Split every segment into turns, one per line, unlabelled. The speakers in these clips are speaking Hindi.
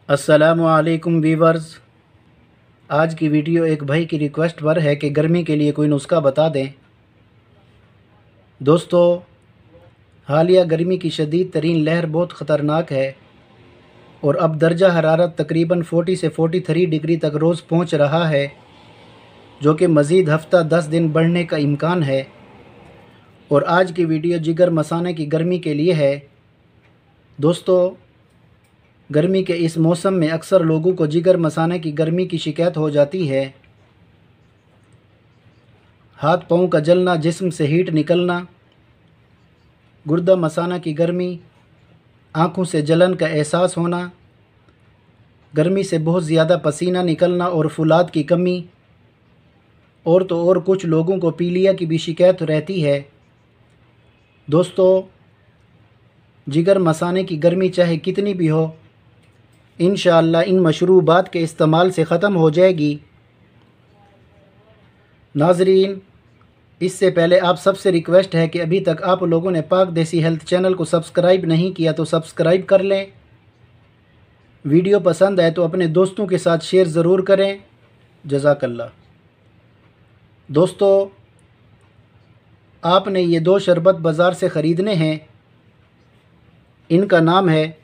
अस्सलामुअलैकुम वीवर्स। आज की वीडियो एक भाई की रिक्वेस्ट पर है कि गर्मी के लिए कोई नुस्खा बता दें। दोस्तों, हालिया गर्मी की शदीद तरीन लहर बहुत ख़तरनाक है और अब दर्जा हरारत तकरीबन 40 से 43 डिग्री तक रोज़ पहुंच रहा है, जो कि मज़ीद हफ्ता 10 दिन बढ़ने का इम्कान है। और आज की वीडियो जिगर मसाने की गर्मी के लिए है। दोस्तों, गर्मी के इस मौसम में अक्सर लोगों को जिगर मसाने की गर्मी की शिकायत हो जाती है। हाथ पाँव का जलना, जिस्म से हीट निकलना, गुर्दा मसाना की गर्मी, आँखों से जलन का एहसास होना, गर्मी से बहुत ज़्यादा पसीना निकलना और फुलाद की कमी, और तो और कुछ लोगों को पीलिया की भी शिकायत रहती है। दोस्तों, जिगर मसाने की गर्मी चाहे कितनी भी हो, इंशाअल्लाह इन मशरूबात के इस्तेमाल से ख़त्म हो जाएगी। नाज़रीन, इससे पहले आप सबसे रिक्वेस्ट है कि अभी तक आप लोगों ने पाक देसी हेल्थ चैनल को सब्सक्राइब नहीं किया तो सब्सक्राइब कर लें। वीडियो पसंद आए तो अपने दोस्तों के साथ शेयर ज़रूर करें। जज़ाकल्लाह। दोस्तों, आपने ये 2 शरबत बाज़ार से ख़रीदने हैं। इनका नाम है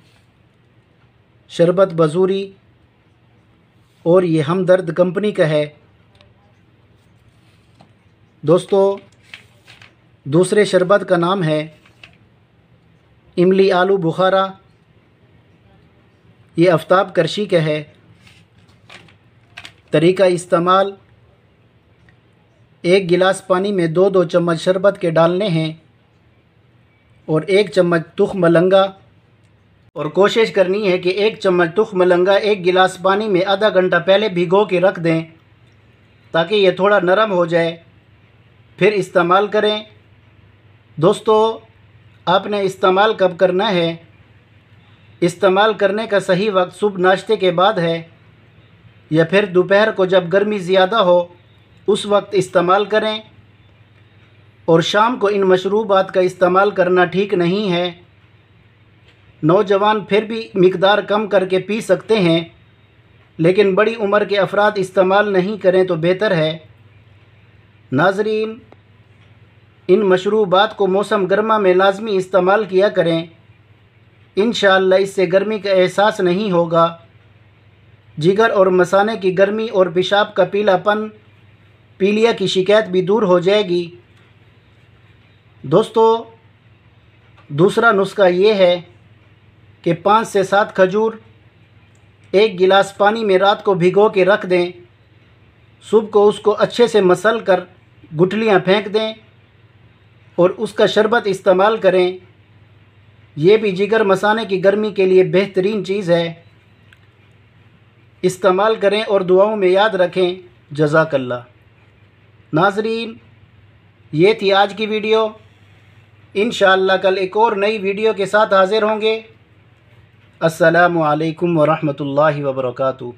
शरबत बजूरी और ये हमदर्द कंपनी का है। दोस्तों, दूसरे शरबत का नाम है इमली आलू बुखारा। ये आफ्ताब करशी का है। तरीका इस्तेमाल: 1 गिलास पानी में 2-2 चम्मच शरबत के डालने हैं और 1 चम्मच तुख मलंगा, और कोशिश करनी है कि 1 चम्मच तुख मलंगा 1 गिलास पानी में आधा घंटा पहले भिगो के रख दें ताकि ये थोड़ा नरम हो जाए, फिर इस्तेमाल करें। दोस्तों, आपने इस्तेमाल कब करना है? इस्तेमाल करने का सही वक्त सुबह नाश्ते के बाद है या फिर दोपहर को जब गर्मी ज़्यादा हो उस वक्त इस्तेमाल करें। और शाम को इन मशरूबात का इस्तेमाल करना ठीक नहीं है। नौजवान फिर भी मिकदार कम करके पी सकते हैं, लेकिन बड़ी उम्र के अफराद इस्तेमाल नहीं करें तो बेहतर है। नाज़रीन, इन मशरूबात को मौसम गर्मा में लाजमी इस्तेमाल किया करें। इंशाअल्लाह इससे गर्मी का एहसास नहीं होगा। जिगर और मसाने की गर्मी और पेशाब का पीलापन, पीलिया की शिकायत भी दूर हो जाएगी। दोस्तों, दूसरा नुस्खा ये है कि 5 से 7 खजूर 1 गिलास पानी में रात को भिगो के रख दें। सुबह को उसको अच्छे से मसल कर गुठलियाँ फेंक दें और उसका शरबत इस्तेमाल करें। ये भी जिगर मसाने की गर्मी के लिए बेहतरीन चीज़ है। इस्तेमाल करें और दुआओं में याद रखें। जज़ाकल्लाह। नाज़रीन, ये थी आज की वीडियो। इंशाअल्लाह कल एक और नई वीडियो के साथ हाज़िर होंगे। अस्सलामु अलैकुम व रहमतुल्लाहि व बरकातुहू।